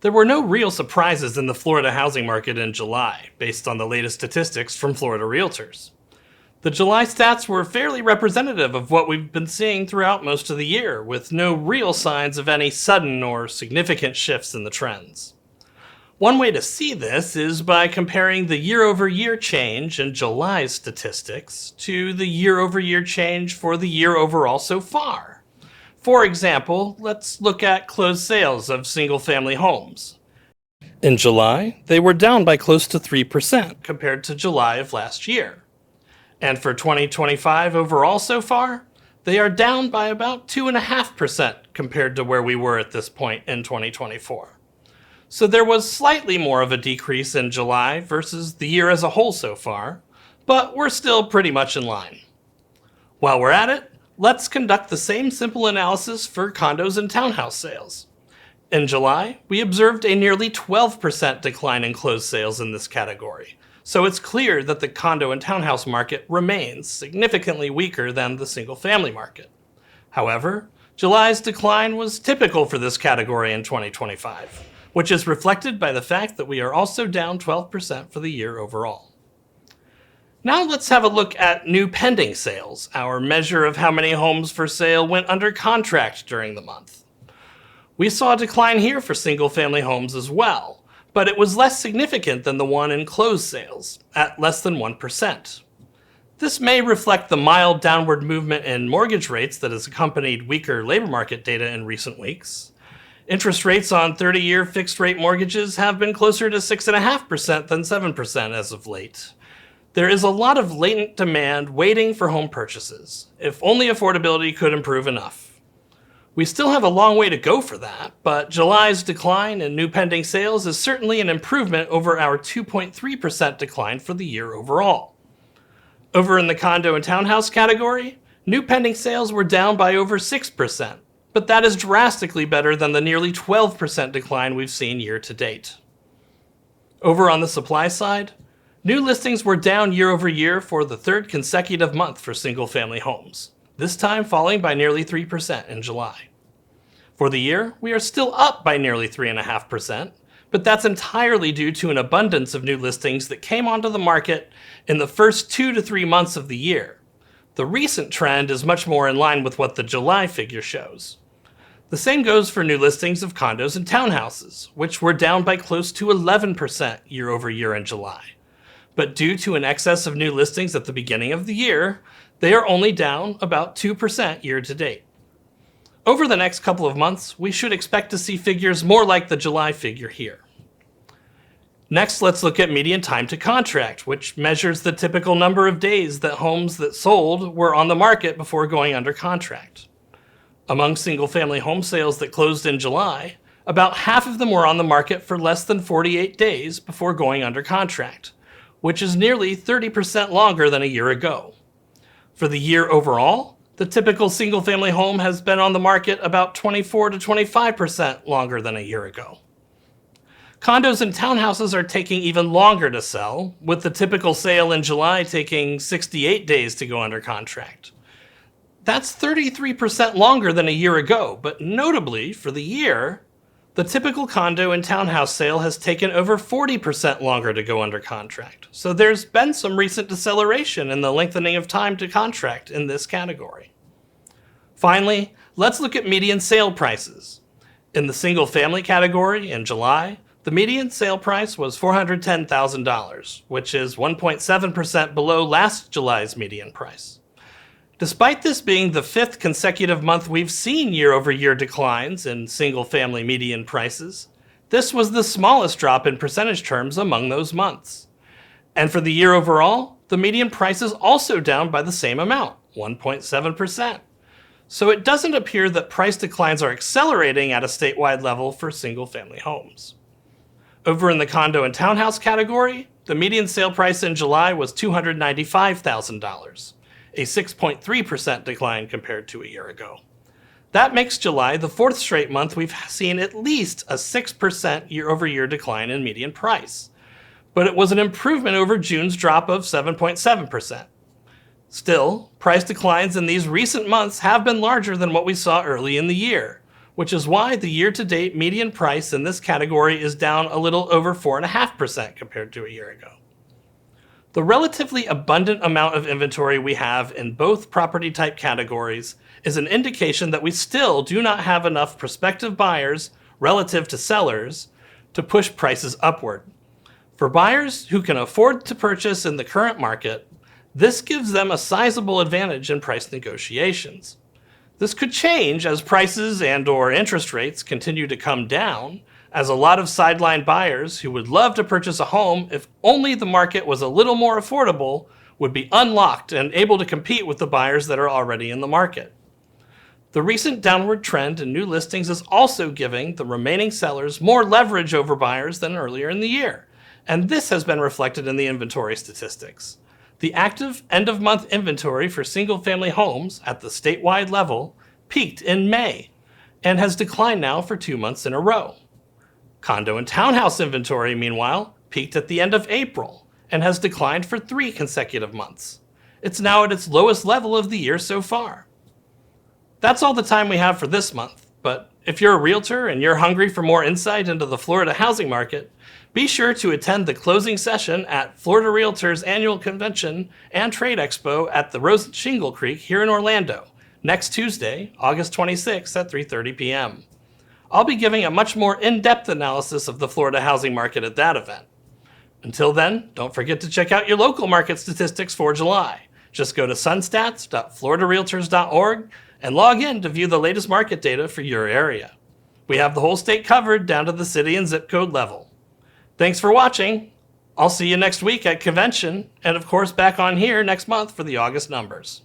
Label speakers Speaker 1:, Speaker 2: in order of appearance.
Speaker 1: There were no real surprises in the Florida housing market in July, based on the latest statistics from Florida Realtors. The July stats were fairly representative of what we've been seeing throughout most of the year, with no real signs of any sudden or significant shifts in the trends. One way to see this is by comparing the year-over-year change in July's statistics to the year-over-year change for the year overall so far. For example, let's look at closed sales of single-family homes. In July, they were down by close to 3% compared to July of last year. And for 2025 overall so far, they are down by about 2.5% compared to where we were at this point in 2024. So there was slightly more of a decrease in July versus the year as a whole so far, but we're still pretty much in line. While we're at it, let's conduct the same simple analysis for condos and townhouse sales. In July, we observed a nearly 12% decline in closed sales in this category, so it's clear that the condo and townhouse market remains significantly weaker than the single-family market. However, July's decline was typical for this category in 2025, which is reflected by the fact that we are also down 12% for the year overall. Now let's have a look at new pending sales, our measure of how many homes for sale went under contract during the month. We saw a decline here for single-family homes as well, but it was less significant than the one in closed sales, at less than 1%. This may reflect the mild downward movement in mortgage rates that has accompanied weaker labor market data in recent weeks. Interest rates on 30-year fixed-rate mortgages have been closer to 6.5% than 7% as of late. There is a lot of latent demand waiting for home purchases, if only affordability could improve enough. We still have a long way to go for that, but July's decline in new pending sales is certainly an improvement over our 2.3% decline for the year overall. Over in the condo and townhouse category, new pending sales were down by over 6%. But that is drastically better than the nearly 12% decline we've seen year to date. Over on the supply side, new listings were down year over year for the third consecutive month for single-family homes, this time falling by nearly 3% in July. For the year, we are still up by nearly 3.5%, but that's entirely due to an abundance of new listings that came onto the market in the first 2 to 3 months of the year. The recent trend is much more in line with what the July figure shows. The same goes for new listings of condos and townhouses, which were down by close to 11% year over year in July. But due to an excess of new listings at the beginning of the year, they are only down about 2% year to date. Over the next couple of months, we should expect to see figures more like the July figure here. Next, let's look at median time to contract, which measures the typical number of days that homes that sold were on the market before going under contract. Among single-family home sales that closed in July, about half of them were on the market for less than 48 days before going under contract, which is nearly 30% longer than a year ago. For the year overall, the typical single-family home has been on the market about 24 to 25% longer than a year ago. Condos and townhouses are taking even longer to sell, with the typical sale in July taking 68 days to go under contract. That's 33% longer than a year ago, but notably, for the year, the typical condo and townhouse sale has taken over 40% longer to go under contract. So there's been some recent deceleration in the lengthening of time to contract in this category. Finally, let's look at median sale prices. In the single-family category in July, the median sale price was $410,000, which is 1.7% below last July's median price. Despite this being the fifth consecutive month we've seen year-over-year declines in single-family median prices, this was the smallest drop in percentage terms among those months. And for the year overall, the median price is also down by the same amount, 1.7%. So it doesn't appear that price declines are accelerating at a statewide level for single-family homes. Over in the condo and townhouse category, the median sale price in July was $295,000, a 6.3% decline compared to a year ago. That makes July the fourth straight month we've seen at least a 6% year-over-year decline in median price. But it was an improvement over June's drop of 7.7%. Still, price declines in these recent months have been larger than what we saw early in the year, which is why the year-to-date median price in this category is down a little over 4.5% compared to a year ago. The relatively abundant amount of inventory we have in both property type categories is an indication that we still do not have enough prospective buyers relative to sellers to push prices upward. For buyers who can afford to purchase in the current market, this gives them a sizable advantage in price negotiations. This could change as prices and/or interest rates continue to come down, as a lot of sideline buyers who would love to purchase a home if only the market was a little more affordable would be unlocked and able to compete with the buyers that are already in the market. The recent downward trend in new listings is also giving the remaining sellers more leverage over buyers than earlier in the year, and this has been reflected in the inventory statistics. The active end-of-month inventory for single-family homes at the statewide level peaked in May and has declined now for 2 months in a row. Condo and townhouse inventory, meanwhile, peaked at the end of April and has declined for 3 consecutive months. It's now at its lowest level of the year so far. That's all the time we have for this month, but if you're a realtor and you're hungry for more insight into the Florida housing market, be sure to attend the closing session at Florida Realtors Annual Convention and Trade Expo at the Rose at Shingle Creek here in Orlando, next Tuesday, August 26th at 3:30 p.m. I'll be giving a much more in-depth analysis of the Florida housing market at that event. Until then, don't forget to check out your local market statistics for July. Just go to sunstats.floridarealtors.org and log in to view the latest market data for your area. We have the whole state covered down to the city and zip code level. Thanks for watching. I'll see you next week at convention and of course back on here next month for the August numbers.